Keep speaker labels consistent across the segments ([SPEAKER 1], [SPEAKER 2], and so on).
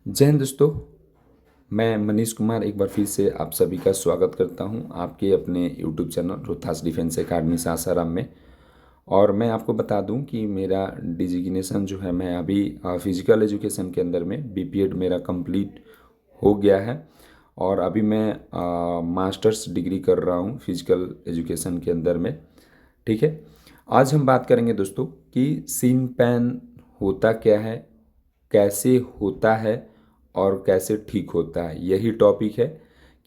[SPEAKER 1] जय हिंद दोस्तों। मैं मनीष कुमार एक बार फिर से आप सभी का स्वागत करता हूं आपके अपने YouTube channel Rohtas defence academy Sasaram में। और मैं आपको बता दूं कि मेरा डिजिग्नेशन जो है, मैं अभी फिजिकल एजुकेशन के अंदर में बीपीएड मेरा कंप्लीट हो गया है। और अभी मैं मास्टर्स डिग्री कर रहा हूं फिजिकल एजुकेशन के अंदर में। ठीक है, आज हम बात करेंगे दोस्तों कि सीन पैन होता क्या है, कैसे होता है और कैसे ठीक होता है। यही टॉपिक है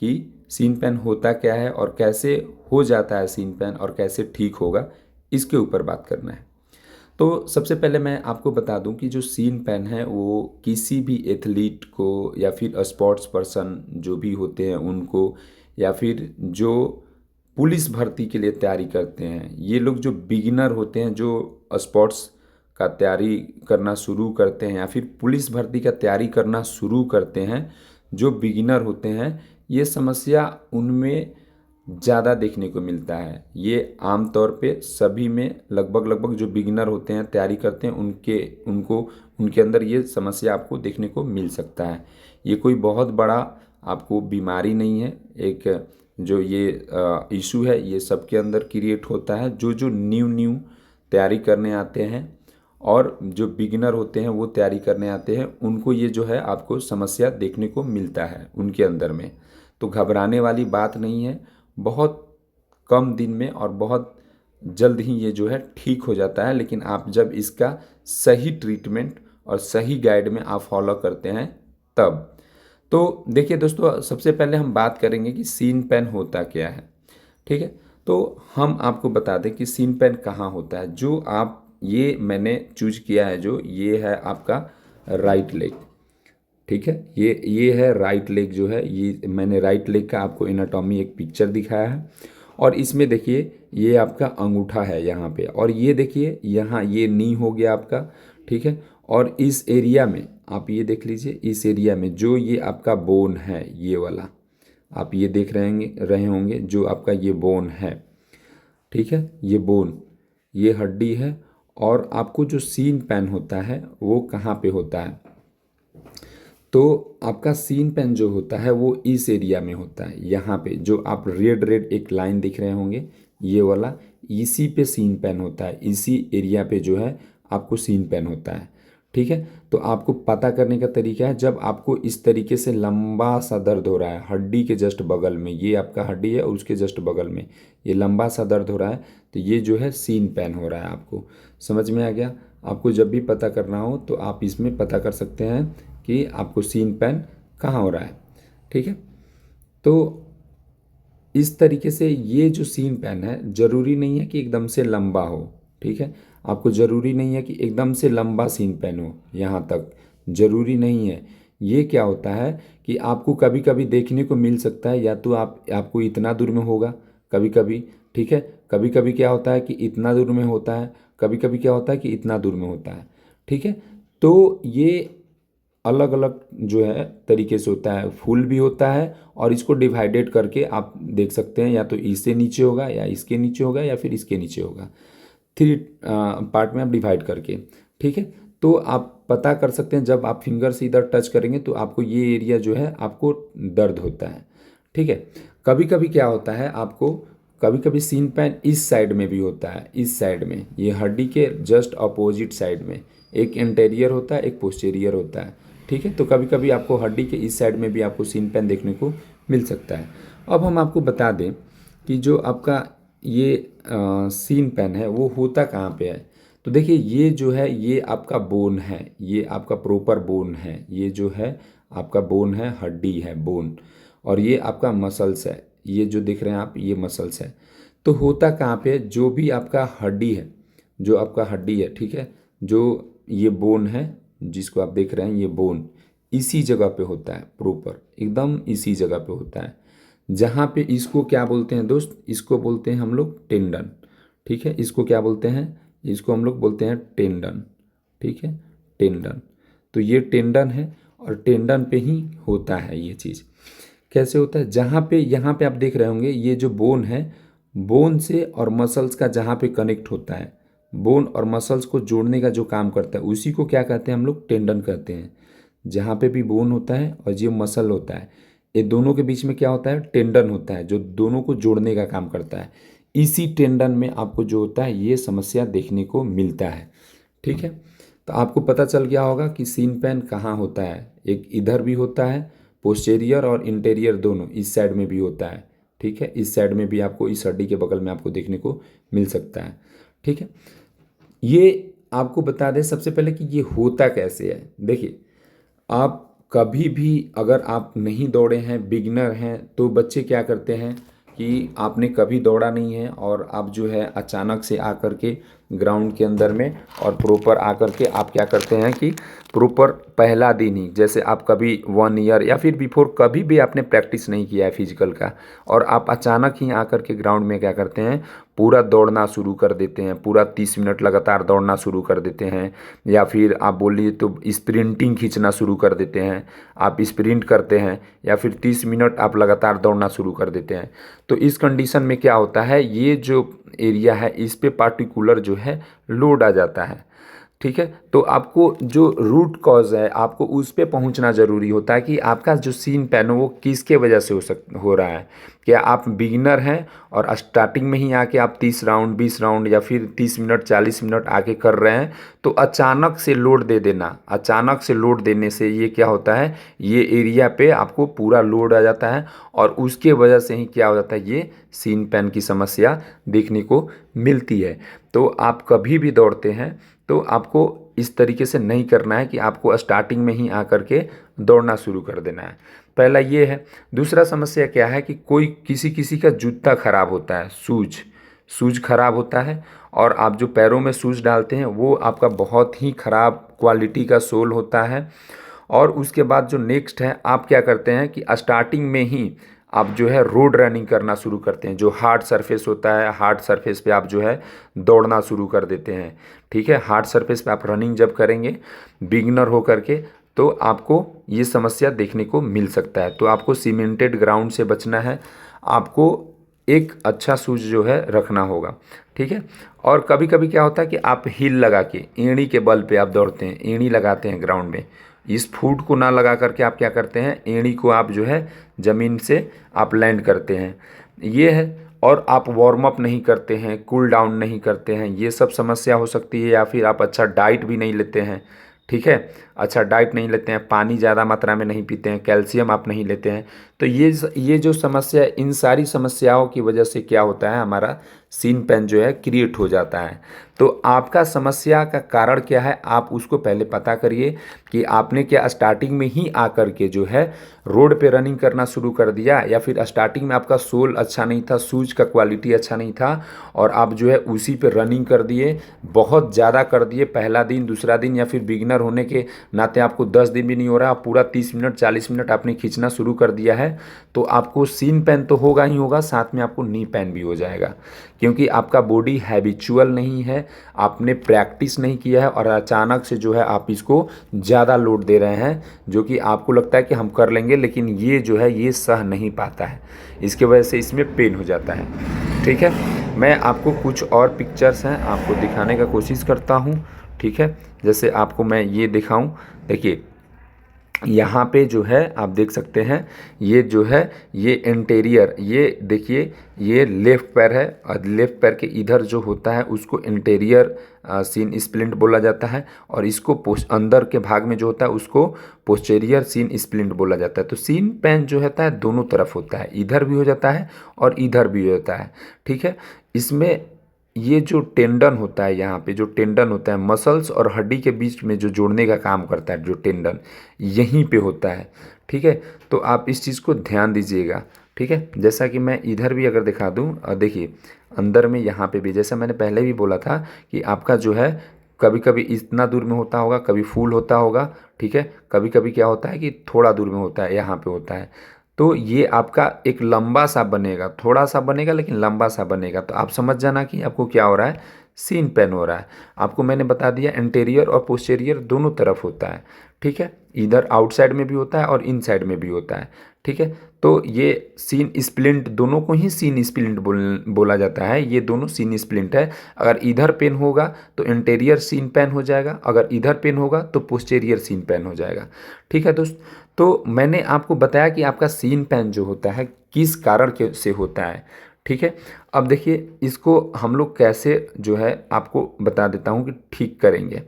[SPEAKER 1] कि सीन पेन होता क्या है और कैसे हो जाता है सीन पेन और कैसे ठीक होगा, इसके ऊपर बात करना है। तो सबसे पहले मैं आपको बता दूं कि जो सीन पेन है वो किसी भी एथलीट को या फिर स्पोर्ट्स पर्सन जो भी होते हैं उनको, या फिर जो पुलिस भर्ती के लिए तैयारी करते हैं, ये लोग जो बिगिनर होते हैं, जो स्पोर्ट्स का तैयारी करना शुरू करते हैं या फिर पुलिस भर्ती का तैयारी करना शुरू करते हैं, जो बिगिनर होते हैं, ये समस्या उनमें ज़्यादा देखने को मिलता है। ये आम तौर पे सभी में लगभग लगभग जो बिगिनर होते हैं, तैयारी करते हैं, उनके अंदर ये समस्या आपको देखने को मिल सकता है। ये कोई बहुत बड़ा आपको बीमारी नहीं है। एक जो ये इशू है, ये सबके अंदर क्रिएट होता है। जो जो न्यू न्यू तैयारी करने आते हैं और जो बिगिनर होते हैं वो तैयारी करने आते हैं, उनको ये जो है आपको समस्या देखने को मिलता है उनके अंदर में। तो घबराने वाली बात नहीं है। बहुत कम दिन में और बहुत जल्द ही ये जो है ठीक हो जाता है, लेकिन आप जब इसका सही ट्रीटमेंट और सही गाइड में आप फॉलो करते हैं तब। तो देखिए दोस्तों, सबसे पहले हम बात करेंगे कि सीन पेन होता क्या है। ठीक है, तो हम आपको बता दें कि सीन पेन कहाँ होता है। जो आप ये मैंने चूज किया है, जो ये है आपका राइट लेग। ठीक है, ये है राइट लेग। जो है ये मैंने राइट लेग का आपको एनाटॉमी एक पिक्चर दिखाया है। और इसमें देखिए ये आपका अंगूठा है यहाँ पे, और ये देखिए यहाँ ये नी हो गया आपका। ठीक है, और इस एरिया में आप ये देख लीजिए, इस एरिया में जो ये आपका बोन है, ये वाला आप ये देख रहे होंगे जो आपका ये बोन है। ठीक है, ये बोन, ये हड्डी है। और आपको जो सीन पेन होता है वो कहाँ पे होता है, तो आपका सीन पेन जो होता है वो इस एरिया में होता है। यहाँ पे जो आप रेड रेड एक लाइन दिख रहे होंगे, ये वाला, इसी पे सीन पेन होता है। इसी एरिया पे जो है आपको सीन पेन होता है। ठीक है, तो आपको पता करने का तरीका है, जब आपको इस तरीके से लंबा सा दर्द हो रहा है हड्डी के जस्ट बगल में, ये आपका हड्डी है और उसके जस्ट बगल में ये लंबा सा दर्द हो रहा है, तो ये जो है सीन पेन हो रहा है। आपको समझ में आ गया। आपको जब भी पता करना हो तो आप इसमें पता कर सकते हैं कि आपको सीन पेन कहाँ हो रहा है। ठीक है, तो इस तरीके से ये जो सीन पेन है, ज़रूरी नहीं है कि एकदम से लंबा हो। ठीक है, आपको ज़रूरी नहीं है कि एकदम से लंबा सीन पेन हो, यहाँ तक ज़रूरी नहीं है। ये क्या होता है कि आपको कभी कभी देखने को मिल सकता है, या तो आपको इतना दूर में होगा कभी कभी। ठीक है, कभी कभी क्या होता है कि इतना दूर में होता है, कभी कभी क्या होता है कि इतना दूर में होता है। ठीक है, तो ये अलग अलग जो है तरीके से होता है। फुल भी होता है, और इसको डिवाइडेड करके आप देख सकते हैं, या तो इससे नीचे होगा या इसके नीचे होगा या फिर इसके नीचे होगा। थ्री पार्ट में आप डिवाइड करके। ठीक है, तो आप पता कर सकते हैं, जब आप फिंगर से इधर टच करेंगे तो आपको ये एरिया जो है आपको दर्द होता है। ठीक है, कभी कभी क्या होता है आपको, कभी कभी सीन पेन इस साइड में भी होता है। इस साइड में, ये हड्डी के जस्ट अपोजिट साइड में एक इंटीरियर होता है, एक पोस्टीरियर होता है। ठीक है, तो कभी कभी आपको हड्डी के इस साइड में भी आपको सीन पेन देखने को मिल सकता है। अब हम आपको बता दें कि जो आपका ये सीन पेन है वो होता कहाँ पे है। तो देखिए ये जो है ये आपका बोन है, ये आपका प्रॉपर बोन है। ये जो है आपका बोन है, हड्डी है, बोन। और ये आपका मसल्स है, ये जो दिख रहे हैं आप, ये मसल्स है। तो होता कहाँ पे है, जो भी आपका हड्डी है, जो आपका हड्डी है, ठीक है, जो ये बोन है जिसको आप देख रहे हैं, ये बोन इसी जगह पे होता है, प्रॉपर एकदम इसी जगह पे होता है। जहाँ पे इसको क्या बोलते हैं दोस्त, इसको बोलते हैं हम लोग टेंडन। ठीक है, इसको क्या बोलते हैं, इसको हम लोग बोलते हैं टेंडन। ठीक है, टेंडन। तो ये टेंडन है, और टेंडन पे ही होता है ये चीज़। कैसे होता है, जहाँ पे यहाँ पे आप देख रहे होंगे ये जो बोन है, बोन से और मसल्स का जहाँ पे कनेक्ट होता है, बोन और मसल्स को जोड़ने का जो काम करता है, उसी को क्या कहते हैं हम लोग, टेंडन कहते हैं। जहाँ पे भी बोन होता है और जो मसल होता है, ये दोनों के बीच में क्या होता है, टेंडन होता है, जो दोनों को जोड़ने का काम करता है। इसी टेंडन में आपको जो होता है ये समस्या देखने को मिलता है। ठीक है, तो आपको पता चल गया होगा कि सीन पेन कहाँ होता है। एक इधर भी होता है, पोस्टेरियर और इंटीरियर दोनों, इस साइड में भी होता है। ठीक है, इस साइड में भी आपको, इस हड्डी के बगल में आपको देखने को मिल सकता है। ठीक है, ये आपको बता दें सबसे पहले कि ये होता कैसे है। देखिए, आप कभी भी अगर आप नहीं दौड़े हैं, बिगिनर हैं, तो बच्चे क्या करते हैं कि आपने कभी दौड़ा नहीं है और आप जो है अचानक से आकर के ग्राउंड के अंदर में और प्रॉपर आकर के आप क्या करते हैं कि प्रॉपर पहला दिन ही, जैसे आप कभी 1 ईयर या फिर बिफोर कभी भी आपने प्रैक्टिस नहीं किया है फिजिकल का, और आप अचानक ही आकर के ग्राउंड में क्या करते हैं, पूरा दौड़ना शुरू कर देते हैं, पूरा 30 मिनट लगातार दौड़ना शुरू कर देते हैं, या फिर आप बोलिए तो स्प्रिंटिंग खींचना शुरू कर देते हैं, आप स्प्रिंट करते हैं, या फिर 30 मिनट आप लगातार दौड़ना शुरू कर देते हैं। तो इस कंडीशन में क्या होता है, ये जो एरिया है इस पे पार्टिकुलर जो है लोड आ जाता है। ठीक है, तो आपको जो रूट कॉज है आपको उस पे पहुंचना ज़रूरी होता है कि आपका जो सीन पेन है वो किसके वजह से हो रहा है। क्या आप बिगिनर हैं और स्टार्टिंग में ही आके आप 30 राउंड 20 राउंड या फिर 30 मिनट 40 मिनट आके कर रहे हैं, तो अचानक से लोड दे देना, अचानक से लोड देने से ये क्या होता है, ये एरिया पे आपको पूरा लोड आ जाता है और उसके वजह से ही क्या हो जाता है, ये सीन पेन की समस्या देखने को मिलती है। तो आप कभी भी दौड़ते हैं तो आपको इस तरीके से नहीं करना है कि आपको स्टार्टिंग में ही आकर के दौड़ना शुरू कर देना है। पहला ये है। दूसरा समस्या क्या है कि कोई किसी किसी का जूता खराब होता है, शूज शूज खराब होता है, और आप जो पैरों में शूज डालते हैं वो आपका बहुत ही खराब क्वालिटी का सोल होता है। और उसके बाद जो नेक्स्ट है, आप क्या करते हैं कि स्टार्टिंग में ही आप जो है रोड रनिंग करना शुरू करते हैं, जो हार्ड सरफेस होता है, हार्ड सरफेस पे आप जो है दौड़ना शुरू कर देते हैं। ठीक है, हार्ड सरफेस पे आप रनिंग जब करेंगे बिगिनर हो करके, तो आपको ये समस्या देखने को मिल सकता है। तो आपको सीमेंटेड ग्राउंड से बचना है, आपको एक अच्छा शूज जो है रखना होगा। ठीक है, और कभी कभी क्या होता है कि आप हील लगा के, एड़ी के बल पे आप दौड़ते हैं, एड़ी लगाते हैं ग्राउंड में, इस फुट को ना लगा करके आप क्या करते हैं, एड़ी को आप जो है ज़मीन से आप लैंड करते हैं, ये है। और आप वार्म अप नहीं करते हैं, कूल डाउन नहीं करते हैं, ये सब समस्या हो सकती है। या फिर आप अच्छा डाइट भी नहीं लेते हैं। ठीक है, अच्छा डाइट नहीं लेते हैं, पानी ज़्यादा मात्रा में नहीं पीते हैं, कैल्शियम आप नहीं लेते हैं, तो ये जो समस्या, इन सारी समस्याओं की वजह से क्या होता है, हमारा सीन पेन जो है क्रिएट हो जाता है। तो आपका समस्या का कारण क्या है, आप उसको पहले पता करिए कि आपने क्या स्टार्टिंग में ही आकर के जो है रोड पे रनिंग करना शुरू कर दिया, या फिर स्टार्टिंग में आपका सोल अच्छा नहीं था, शूज का क्वालिटी अच्छा नहीं था, और आप जो है उसी पे रनिंग कर दिए, बहुत ज़्यादा कर दिए, पहला दिन दूसरा दिन, या फिर बिगिनर होने के नाते आपको 10 दिन भी नहीं हो रहा, आप पूरा 30 मिनट 40 मिनट आपने खींचना शुरू कर दिया है, तो आपको सीन पेन तो होगा ही होगा, साथ में आपको नी पेन भी हो जाएगा। क्योंकि आपका बॉडी हैबिचुअल नहीं है, आपने प्रैक्टिस नहीं किया है, और अचानक से जो है आप इसको ज़्यादा लोड दे रहे हैं, जो कि आपको लगता है कि हम कर लेंगे, लेकिन ये जो है ये सह नहीं पाता है, इसके वजह से इसमें पेन हो जाता है। ठीक है, मैं आपको कुछ और पिक्चर्स हैं आपको दिखाने का कोशिश करता हूँ। ठीक है, जैसे आपको मैं ये दिखाऊं, देखिए यहाँ पे जो है आप देख सकते हैं, ये जो है ये इंटीरियर, ये देखिए ये लेफ़्ट पैर है, और लेफ़्ट पैर के इधर जो होता है उसको इंटीरियर सीन स्प्लिंट बोला जाता है, और इसको अंदर के भाग में जो होता है उसको पोस्टेरियर सीन स्प्लिंट बोला जाता है। तो सीन पेन जो होता है दोनों तरफ होता है, इधर भी हो जाता है और इधर भी हो जाता है। ठीक है, इसमें ये जो टेंडन होता है, यहाँ पे जो टेंडन होता है मसल्स और हड्डी के बीच में जो जोड़ने का काम करता है, जो टेंडन यहीं पे होता है। ठीक है, तो आप इस चीज़ को ध्यान दीजिएगा। ठीक है, जैसा कि मैं इधर भी अगर दिखा दूँ, देखिए अंदर में यहाँ पे भी, जैसा मैंने पहले भी बोला था कि आपका जो है कभी कभी इतना दूर में होता होगा, कभी फुल होता होगा। ठीक है, कभी कभी क्या होता है कि थोड़ा दूर में होता है, यहाँ पे होता है। तो ये आपका एक लंबा सा बनेगा, थोड़ा सा बनेगा लेकिन लंबा सा बनेगा। तो आप समझ जाना कि आपको क्या हो रहा है, सीन पेन हो रहा है। आपको मैंने बता दिया एंटेरियर और पोस्टेरियर दोनों तरफ होता है, ठीक है। इधर आउटसाइड में भी होता है और इनसाइड में भी होता है, ठीक है। तो ये सीन स्प्लिंट, दोनों को ही सीन स्प्लिंट बोला जाता है। ये दोनों सीन स्प्लिंट है। अगर इधर पेन होगा तो इंटीरियर सीन पेन हो जाएगा, अगर इधर पेन होगा तो पोस्टेरियर सीन पेन हो जाएगा, ठीक है दोस्त। तो मैंने आपको बताया कि आपका सीन पेन जो होता है किस कारण के से होता है, ठीक है। अब देखिए इसको हम लोग कैसे जो है आपको बता देता हूँ कि ठीक करेंगे,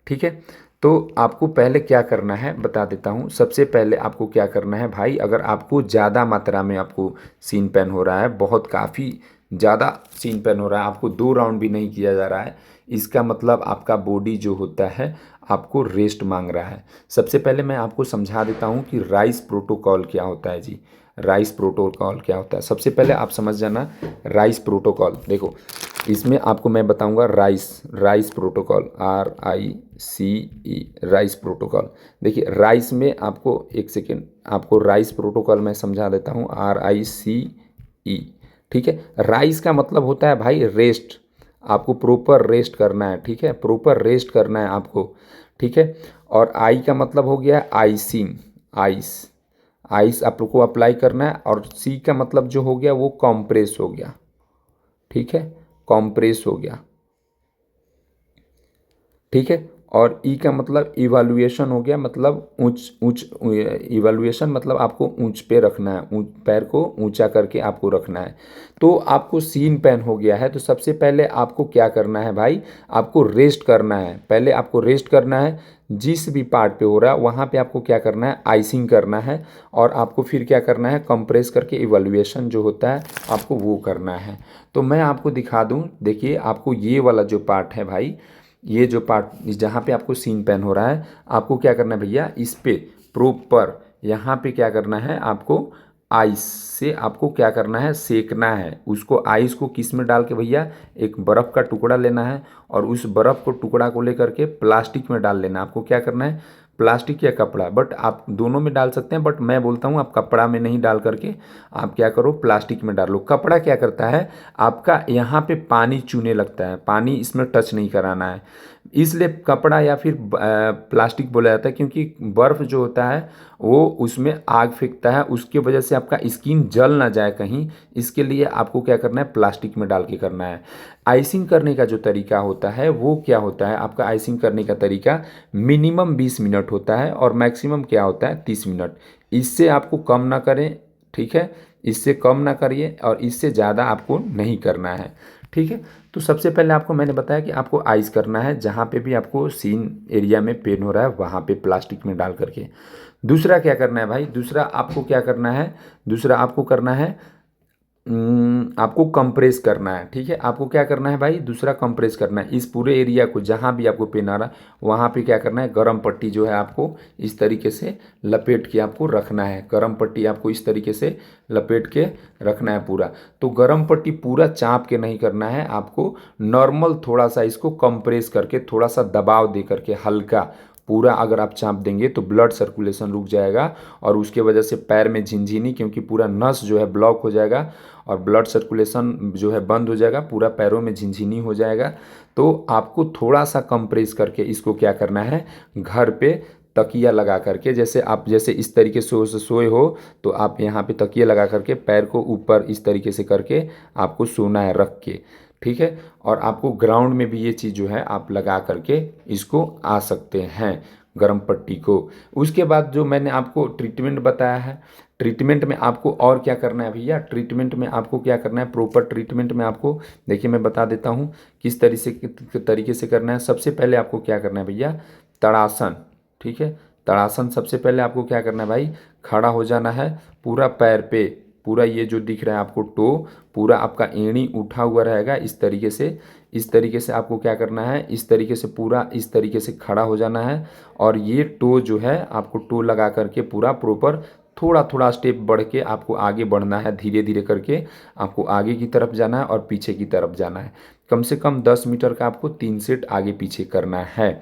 [SPEAKER 1] ठीक है। तो आपको पहले क्या करना है बता देता हूँ। सबसे पहले आपको क्या करना है भाई, अगर आपको ज़्यादा मात्रा में आपको सीन पेन हो रहा है, बहुत काफ़ी ज़्यादा सीन पेन हो रहा है, आपको 2 राउंड भी नहीं किया जा रहा है, इसका मतलब आपका बॉडी जो होता है आपको रेस्ट मांग रहा है। सबसे पहले मैं आपको समझा देता हूँ कि राइस प्रोटोकॉल क्या होता है जी। राइस प्रोटोकॉल क्या होता है, सबसे पहले आप समझ जाना। राइस प्रोटोकॉल देखो, इसमें आपको मैं बताऊंगा rice protocol, RICE, rice protocol. देखिए राइस में आपको, एक सेकेंड, आपको राइस प्रोटोकॉल मैं समझा देता हूँ, RICE, ठीक है। राइस का मतलब होता है भाई रेस्ट, आपको प्रॉपर रेस्ट करना है, ठीक है, प्रॉपर रेस्ट करना है आपको, ठीक है। और आई का मतलब हो गया आइसिंग, आइस, आइस आपको अप्लाई करना है। और सी का मतलब जो हो गया वो कॉम्प्रेस हो गया, ठीक है, कॉम्प्रेस हो गया, ठीक है। और ई का मतलब इवैल्यूएशन हो गया, मतलब ऊंच ऊंच, इवैल्यूएशन मतलब आपको ऊंच पे रखना है, पैर को ऊंचा करके आपको रखना है। तो आपको सीन पेन हो गया है, तो सबसे पहले आपको क्या करना है भाई, आपको रेस्ट करना है। पहले आपको रेस्ट करना है, जिस भी पार्ट पे हो रहा है वहाँ पे आपको क्या करना है, आइसिंग करना है। और आपको फिर क्या करना है, कंप्रेस करके इवैल्यूएशन जो होता है आपको वो करना है। तो मैं आपको दिखा दूँ, देखिए आपको ये वाला जो पार्ट है भाई, ये जो पार्ट जहाँ पे आपको सीन पेन हो रहा है, आपको क्या करना है भैया, इस पे प्रॉपर यहाँ पे क्या करना है, आपको आइस से आपको क्या करना है, सेकना है उसको। आइस को किस में डाल के भैया, एक बर्फ़ का टुकड़ा लेना है और उस बर्फ़ को टुकड़ा को लेकर के प्लास्टिक में डाल लेना। आपको क्या करना है, प्लास्टिक या कपड़ा, बट आप दोनों में डाल सकते हैं, बट मैं बोलता हूँ आप कपड़ा में नहीं डाल करके आप क्या करो, प्लास्टिक में डालो। कपड़ा क्या करता है, आपका यहाँ पे पानी चूने लगता है, पानी इसमें टच नहीं कराना है, इसलिए कपड़ा या फिर प्लास्टिक बोला जाता है, क्योंकि बर्फ़ जो होता है वो उसमें आग फेंकता है, उसकी वजह से आपका स्किन जल ना जाए कहीं, इसके लिए आपको क्या करना है, प्लास्टिक में डाल के करना है। आइसिंग करने का जो तरीका होता है वो क्या होता है, आपका आइसिंग करने का तरीका मिनिमम 20 मिनट होता है और मैक्सिमम क्या होता है 30 मिनट। इससे आपको कम ना करें, ठीक है, इससे कम ना करिए और इससे ज़्यादा आपको नहीं करना है, ठीक है। तो सबसे पहले आपको मैंने बताया कि आपको आइस करना है, जहाँ पे भी आपको सीन एरिया में पेन हो रहा है वहाँ पे प्लास्टिक में डाल करके। दूसरा क्या करना है भाई, दूसरा आपको क्या करना है, दूसरा आपको करना है, आपको कंप्रेस करना है, ठीक है। आपको क्या करना है भाई, दूसरा कंप्रेस करना है इस पूरे एरिया को, जहाँ भी आपको पेन आ रहा है वहाँ पे क्या करना है, गरम पट्टी जो है आपको इस तरीके से लपेट के आपको रखना है। गरम पट्टी आपको इस तरीके से लपेट के रखना है पूरा। तो गरम पट्टी पूरा चाप के नहीं करना है आपको, नॉर्मल थोड़ा सा इसको कंप्रेस करके, थोड़ा सा दबाव दे करके हल्का, पूरा अगर आप चाप देंगे तो ब्लड सर्कुलेशन रुक जाएगा और उसके वजह से पैर में झिनझिनी, क्योंकि पूरा नस जो है ब्लॉक हो जाएगा और ब्लड सर्कुलेशन जो है बंद हो जाएगा, पूरा पैरों में झिनझिनी हो जाएगा। तो आपको थोड़ा सा कंप्रेस करके इसको क्या करना है, घर पे तकिया लगा करके, जैसे आप जैसे इस तरीके से सोए हो तो आप यहाँ पे तकिया लगा करके पैर को ऊपर इस तरीके से करके आपको सोना है रख के, ठीक है। और आपको ग्राउंड में भी ये चीज़ जो है आप लगा करके इसको आ सकते हैं, गरम पट्टी को। उसके बाद जो मैंने आपको ट्रीटमेंट बताया है, ट्रीटमेंट में आपको और क्या करना है भैया, ट्रीटमेंट में आपको क्या करना है, प्रॉपर ट्रीटमेंट में आपको देखिए मैं बता देता हूँ किस तरीके से करना है। सबसे पहले आपको क्या करना है भैया, तड़ासन, ठीक है। तड़ासन सबसे पहले आपको क्या करना है भाई, खड़ा हो जाना है पूरा पैर पे, पूरा ये जो दिख रहा है आपको टो, पूरा आपका एड़ी उठा हुआ रहेगा इस तरीके से। इस तरीके से आपको क्या करना है, इस तरीके से पूरा इस तरीके से खड़ा हो जाना है। और ये टो जो है आपको टो लगा करके पूरा प्रॉपर थोड़ा थोड़ा स्टेप बढ़ के आपको आगे बढ़ना है, धीरे धीरे करके आपको आगे की तरफ जाना है और पीछे की तरफ जाना है। कम से कम 10 मीटर का आपको 3 सेट आगे पीछे करना है,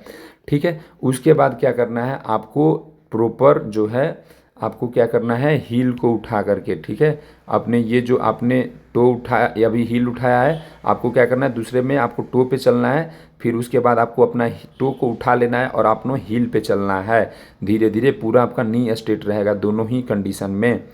[SPEAKER 1] ठीक है। उसके बाद क्या करना है आपको, प्रॉपर जो है आपको क्या करना है, हील को उठा करके, ठीक है, अपने ये जो आपने टो उठाया या अभी हील उठाया है, आपको क्या करना है, दूसरे में आपको टो पे चलना है, फिर उसके बाद आपको अपना टो को उठा लेना है और अपनों हील पे चलना है। धीरे धीरे पूरा आपका नी स्ट्रेट रहेगा दोनों ही कंडीशन में।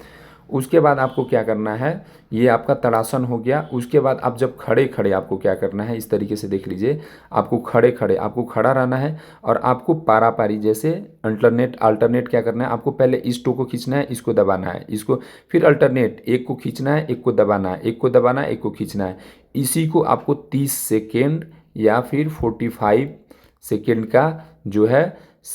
[SPEAKER 1] उसके बाद आपको क्या करना है, ये आपका तड़ासन हो गया। उसके बाद आप जब खड़े खड़े आपको क्या करना है, इस तरीके से देख लीजिए, आपको खड़े खड़े आपको खड़ा रहना है और आपको पारा पारी जैसे अल्टरनेट अल्टरनेट क्या करना है, आपको पहले इस टो को खींचना है, इसको दबाना है, इसको फिर अल्टरनेट एक को खींचना है, एक को दबाना है, एक को दबाना है, एक को खींचना है। इसी को आपको 30 सेकेंड या फिर 45 सेकेंड का जो है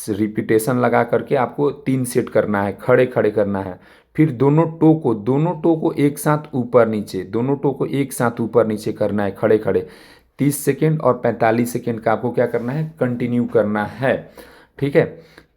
[SPEAKER 1] रिपीटेशन लगा करके आपको 3 सेट करना है, खड़े खड़े करना है। फिर दोनों टो को एक साथ ऊपर नीचे, दोनों टो को एक साथ ऊपर नीचे करना है खड़े खड़े। 30 सेकेंड और 45 सेकेंड का आपको क्या करना है, कंटिन्यू करना है, ठीक है।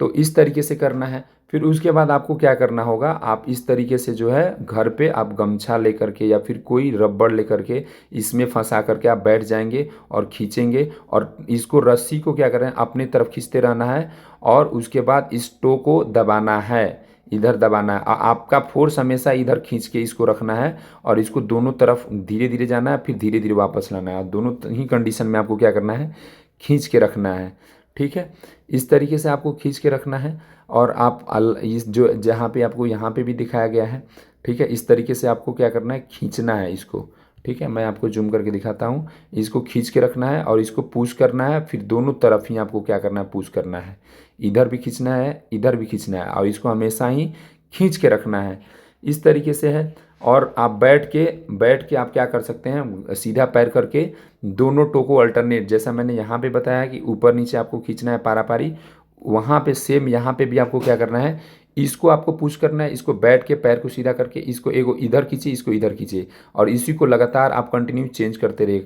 [SPEAKER 1] तो इस तरीके से करना है। फिर उसके बाद आपको क्या करना होगा, आप इस तरीके से जो है घर पे आप गमछा लेकर के या फिर कोई रबड़ लेकर के इसमें फंसा करके आप बैठ जाएंगे और खींचेंगे और इसको रस्सी को क्या करें, अपने तरफ खींचते रहना है और उसके बाद इस टो को दबाना है, इधर दबाना है। आपका फोर्स हमेशा इधर खींच के इसको रखना है और इसको दोनों तरफ धीरे धीरे जाना है, फिर धीरे धीरे वापस लाना है। दोनों ही कंडीशन में आपको क्या करना है, खींच के रखना है, ठीक है। इस तरीके से आपको खींच के रखना है और आप इस जो जहाँ पे आपको यहाँ पे भी दिखाया गया है, ठीक है, इस तरीके से आपको क्या करना है, खींचना है इसको, ठीक है। मैं आपको जूम करके दिखाता हूँ। इसको खींच के रखना है और इसको पुश करना है, फिर दोनों तरफ ही आपको क्या करना है, पुश करना है। इधर भी खींचना है, इधर भी खींचना है और इसको हमेशा ही खींच के रखना है। इस तरीके से है। और आप बैठ के आप क्या कर सकते हैं, सीधा पैर करके दोनों टो को अल्टरनेट, जैसा मैंने यहाँ पे बताया कि ऊपर नीचे आपको खींचना है पारा पारी, वहाँ पे सेम यहाँ पे भी आपको क्या करना है, इसको आपको पुश करना है। इसको बैठ के पैर को सीधा करके इसको एगो इधर खींचे, इसको इधर खींचे और इसी को लगातार आप कंटिन्यू चेंज करते रहे।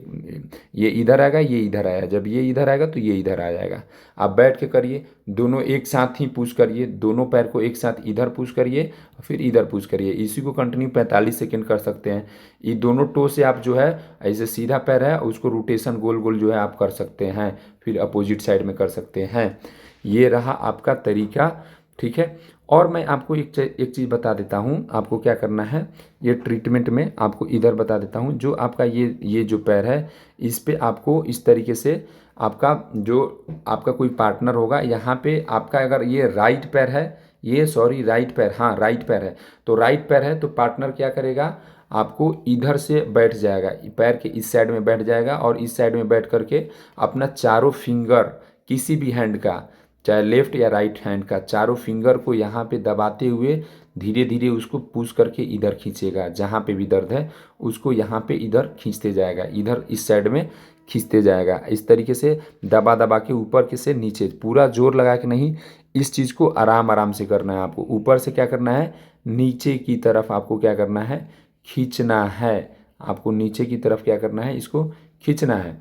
[SPEAKER 1] ये इधर आएगा, ये इधर आएगा, जब ये इधर आएगा तो ये इधर आ जाएगा। आप बैठ के करिए, दोनों एक साथ ही पुश करिए, दोनों पैर को एक साथ इधर पुश करिए फिर इधर पुश करिए। इसी को कंटिन्यू 45 सेकेंड कर सकते हैं। ये दोनों टो से आप जो है ऐसे सीधा पैर है उसको रोटेशन गोल गोल जो है आप कर सकते हैं, फिर अपोजिट साइड में कर सकते हैं। ये रहा आपका तरीका, ठीक है। और मैं आपको एक चीज़ बता देता हूँ, आपको क्या करना है, ये ट्रीटमेंट में आपको इधर बता देता हूँ। जो आपका ये जो पैर है, इस पे आपको इस तरीके से आपका जो आपका कोई पार्टनर होगा, यहाँ पे आपका अगर ये राइट पैर है, ये सॉरी राइट पैर, हाँ राइट पैर है, तो राइट पैर है तो पार्टनर क्या करेगा, आपको इधर से बैठ जाएगा, पैर के इस साइड में बैठ जाएगा और इस साइड में बैठ करके अपना चारों फिंगर किसी भी हैंड का, चाहे लेफ्ट या राइट हैंड का, चारों फिंगर को यहाँ पे दबाते हुए धीरे धीरे उसको पुश करके इधर खींचेगा। जहाँ पे भी दर्द है उसको यहाँ पे इधर खींचते जाएगा, इधर इस साइड में खींचते जाएगा। इस तरीके से दबा दबा के ऊपर के से नीचे, पूरा जोर लगा के नहीं, इस चीज़ को आराम आराम से करना है। आपको ऊपर से क्या करना है, नीचे की तरफ आपको क्या करना है, खींचना है। आपको नीचे की तरफ क्या करना है, इसको खींचना है,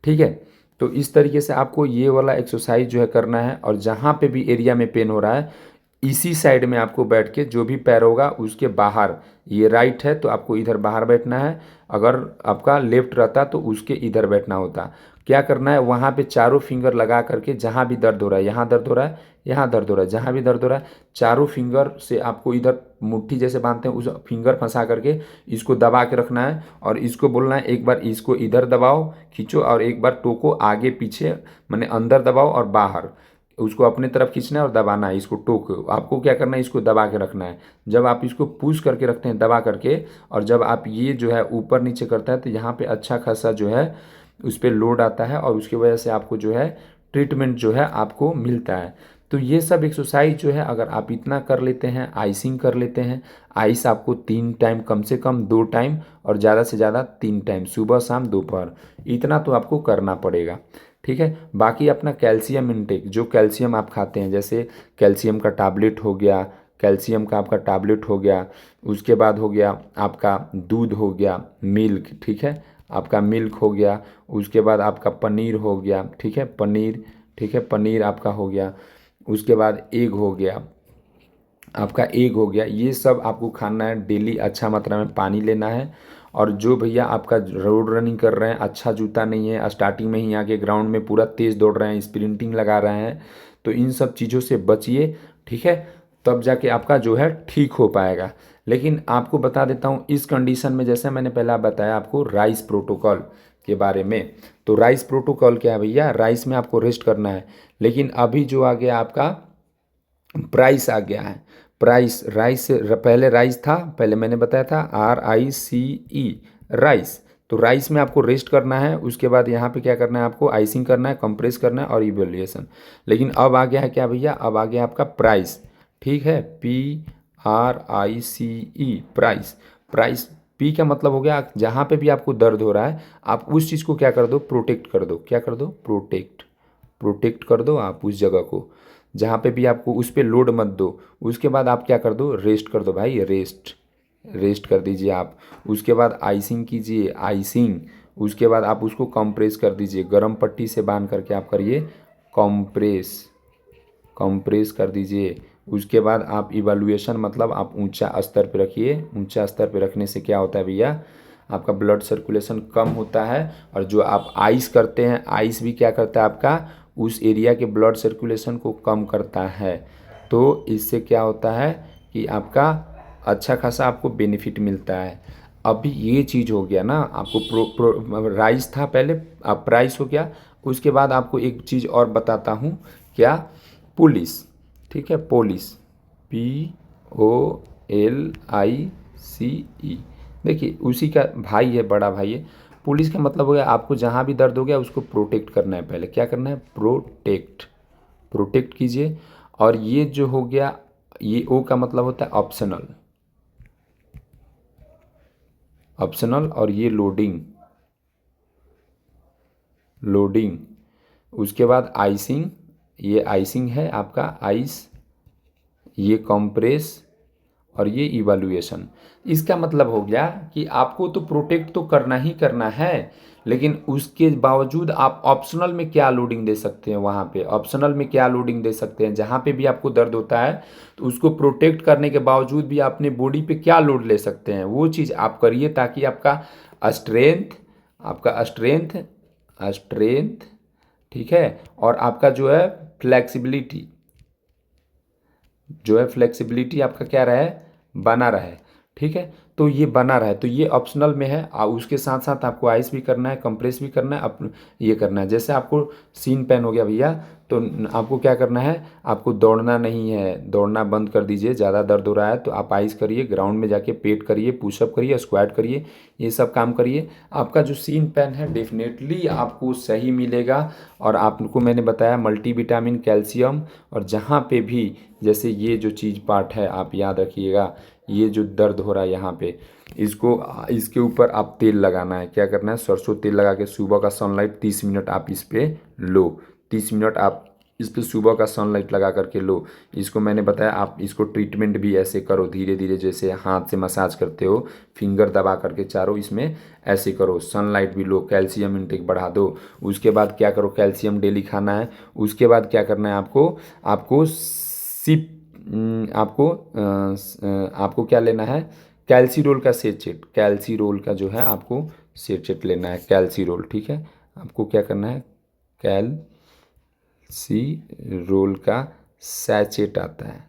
[SPEAKER 1] ठीक है। तो इस तरीके से आपको ये वाला एक्सरसाइज जो है करना है। और जहाँ पे भी एरिया में पेन हो रहा है, इसी साइड में आपको बैठ के जो भी पैर होगा उसके बाहर, ये राइट है तो आपको इधर बाहर बैठना है, अगर आपका लेफ्ट रहता तो उसके इधर बैठना होता। क्या करना है, वहाँ पे चारों फिंगर लगा करके जहाँ भी दर्द हो रहा है, यहाँ दर्द हो रहा है, यहाँ दर्द हो रहा है, जहाँ भी दर्द हो रहा है, चारों फिंगर से आपको इधर मुट्ठी जैसे बांधते हैं उस फिंगर फंसा करके इसको दबा के रखना है और इसको बोलना है, एक बार इसको इधर दबाओ खींचो और एक बार टो को आगे पीछे माने अंदर दबाओ और बाहर, उसको अपने तरफ खींचना है और दबाना है। इसको टो को आपको क्या करना है, इसको दबा के रखना है। जब आप इसको पुश करके रखते हैं दबा करके, और जब आप ये जो है ऊपर नीचे करता है तो यहाँ पे अच्छा खासा जो है उस पर लोड आता है और उसकी वजह से आपको जो है ट्रीटमेंट जो है आपको मिलता है। तो ये सब एक्सरसाइज जो है अगर आप इतना कर लेते हैं, आइसिंग कर लेते हैं, आइस आपको 3 टाइम, कम से कम 2 टाइम और ज़्यादा से ज़्यादा 3 टाइम, सुबह शाम दोपहर, इतना तो आपको करना पड़ेगा, ठीक है। बाकी अपना कैल्शियम इनटेक, जो कैल्शियम आप खाते हैं, जैसे कैल्शियम का टैबलेट हो गया, कैल्शियम का आपका टैबलेट हो गया, उसके बाद हो गया आपका दूध हो गया, मिल्क, ठीक है, आपका मिल्क हो गया, उसके बाद आपका पनीर हो गया, ठीक है, पनीर, ठीक है, पनीर आपका हो गया, उसके बाद एग हो गया, आपका एग हो गया। ये सब आपको खाना है, डेली अच्छा मात्रा में पानी लेना है। और जो भैया आपका रोड रनिंग कर रहे हैं, अच्छा जूता नहीं है, स्टार्टिंग में ही आके ग्राउंड में पूरा तेज़ दौड़ रहे हैं, स्प्रिंटिंग लगा रहे हैं, तो इन सब चीज़ों से बचिए, ठीक है। तब जाके आपका जो है ठीक हो पाएगा। लेकिन आपको बता देता हूँ इस कंडीशन में, जैसे मैंने पहला बताया आपको राइस प्रोटोकॉल के बारे में, तो राइस प्रोटोकॉल क्या है भैया, राइस में आपको रेस्ट करना है। लेकिन अभी जो आ गया आपका प्राइस आ गया है, प्राइस, राइस पहले राइस था, पहले मैंने बताया था RICE, राइस। तो राइस में आपको रेस्ट करना है, उसके बाद यहाँ पे क्या करना है, आपको आइसिंग करना है, कंप्रेस करना है और इवेल्युएशन। लेकिन अब आ गया है क्या भैया, अब आ गया आपका प्राइस, ठीक है, PRICE, प्राइस। प्राइस, पी का मतलब हो गया जहाँ पे भी आपको दर्द हो रहा है आप उस चीज़ को क्या कर दो, प्रोटेक्ट कर दो, क्या कर दो, प्रोटेक्ट, प्रोटेक्ट कर दो आप उस जगह को, जहाँ पे भी आपको उस पर लोड मत दो। उसके बाद आप क्या कर दो, रेस्ट कर दो भाई, रेस्ट, रेस्ट कर दीजिए आप। उसके बाद आइसिंग कीजिए, आइसिंग। उसके बाद आप उसको कंप्रेस कर दीजिए, गर्म पट्टी से बांध करके आप करिए कंप्रेस, कंप्रेस कर दीजिए। उसके बाद आप इवैल्यूएशन, मतलब आप ऊंचा स्तर पे रखिए। ऊंचा स्तर पे रखने से क्या होता है भैया, आपका ब्लड सर्कुलेशन कम होता है, और जो आप आइस करते हैं, आइस भी क्या करता है आपका उस एरिया के ब्लड सर्कुलेशन को कम करता है। तो इससे क्या होता है कि आपका अच्छा खासा आपको बेनिफिट मिलता है। अभी ये चीज़ हो गया ना, आपको राइस था पहले, अब प्राइस हो गया। उसके बाद आपको एक चीज़ और बताता हूँ, क्या, पुलिस, ठीक है, पुलिस, POLICE। देखिए उसी का भाई है, बड़ा भाई है। पुलिस का मतलब हो गया आपको जहाँ भी दर्द हो गया उसको प्रोटेक्ट करना है, पहले क्या करना है, प्रोटेक्ट, प्रोटेक्ट कीजिए। और ये जो हो गया, ये ओ का मतलब होता है ऑप्शनल, ऑप्शनल। और ये लोडिंग, लोडिंग। उसके बाद आइसिंग, ये आइसिंग है आपका आइस, ये कंप्रेस और ये इवैल्यूएशन। इसका मतलब हो गया कि आपको तो प्रोटेक्ट तो करना ही करना है, लेकिन उसके बावजूद आप ऑप्शनल में क्या लोडिंग दे सकते हैं, वहाँ पे ऑप्शनल में क्या लोडिंग दे सकते हैं, जहाँ पे भी आपको दर्द होता है तो उसको प्रोटेक्ट करने के बावजूद भी अपने बॉडी पे क्या लोड ले सकते हैं, वो चीज़ आप करिए, ताकि आपका स्ट्रेंथ, आपका स्ट्रेंथ, स्ट्रेंथ, ठीक है, और आपका जो है फ्लेक्सिबिलिटी, जो है फ्लेक्सिबिलिटी आपका क्या रहे, बना रहे, ठीक है। तो ये बना रहे, तो ये ऑप्शनल में है। उसके साथ साथ आपको आइस भी करना है, कंप्रेस भी करना है, ये करना है। जैसे आपको सीन पेन हो गया भैया, तो आपको क्या करना है, आपको दौड़ना नहीं है, दौड़ना बंद कर दीजिए। ज़्यादा दर्द हो रहा है तो आप आइस करिए, ग्राउंड में जाके पेट करिए, पुशअप करिए, स्क्वाट करिए, ये सब काम करिए। आपका जो सीन पेन है डेफिनेटली आपको सही मिलेगा। और आपको मैंने बताया मल्टीविटामिन, कैल्शियम, और जहाँ पे भी जैसे ये जो चीज़ पार्ट है आप याद रखिएगा, ये जो दर्द हो रहा है यहाँ पे, इसको, इसके ऊपर आप तेल लगाना है। क्या करना है, सरसों तेल लगा के सुबह का सनलाइट 30 मिनट आप इस पर लो, 30 मिनट आप इस पर सुबह का सनलाइट लगा करके लो। इसको मैंने बताया, आप इसको ट्रीटमेंट भी ऐसे करो धीरे धीरे, जैसे हाथ से मसाज करते हो, फिंगर दबा करके चारों, इसमें ऐसे करो, सनलाइट भी लो, कैल्शियम इंटेक बढ़ा दो। उसके बाद क्या करो, कैल्शियम डेली खाना है। उसके बाद क्या करना है आपको, आपको सिप, आपको क्या लेना है, कैल्सीरोल का सेचेट, कैल्सीरोल का जो है आपको सेचेट लेना है, कैल्सीरोल, ठीक है। आपको क्या करना है, कैल्सीरोल का सैचेट आता है,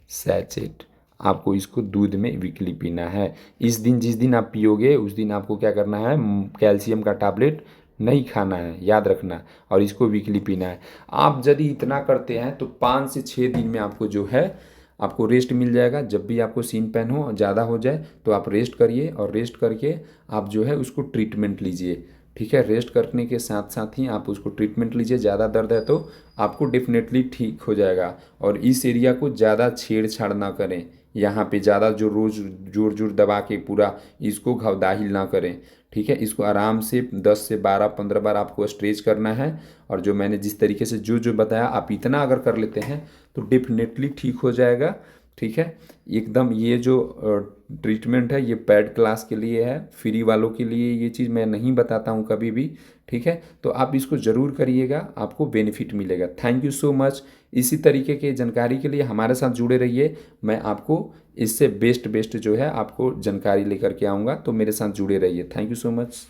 [SPEAKER 1] सैचेट, आपको इसको दूध में वीकली पीना है। इस दिन, जिस दिन आप पियोगे उस दिन आपको क्या करना है, कैल्शियम का टैबलेट नहीं खाना है, याद रखना, और इसको वीकली पीना है। आप यदि इतना करते हैं तो 5 से 6 दिन में आपको जो है आपको रेस्ट मिल जाएगा। जब भी आपको सीन पेन हो, ज़्यादा हो जाए, तो आप रेस्ट करिए, और रेस्ट करके आप जो है उसको ट्रीटमेंट लीजिए, ठीक है। रेस्ट करने के साथ साथ ही आप उसको ट्रीटमेंट लीजिए। ज़्यादा दर्द है तो आपको डेफिनेटली ठीक हो जाएगा। और इस एरिया को ज़्यादा छेड़छाड़ ना करें, यहाँ पे ज़्यादा जो रोज़ जोर जोर दबा के पूरा इसको घावदाहिल ना करें, ठीक है। इसको आराम से 10 से 12 15 बार आपको स्ट्रेच करना है। और जो मैंने जिस तरीके से जो जो बताया, आप इतना अगर कर लेते हैं तो डेफिनेटली ठीक हो जाएगा, ठीक है। एकदम ये जो ट्रीटमेंट है ये पेड क्लास के लिए है, फ्री वालों के लिए ये चीज़ मैं नहीं बताता हूँ कभी भी, ठीक है। तो आप इसको ज़रूर करिएगा, आपको बेनिफिट मिलेगा। Thank you so much. इसी तरीके के जानकारी के लिए हमारे साथ जुड़े रहिए। मैं आपको इससे बेस्ट जो है आपको जानकारी लेकर के आऊँगा, तो मेरे साथ जुड़े रहिए। Thank you so much.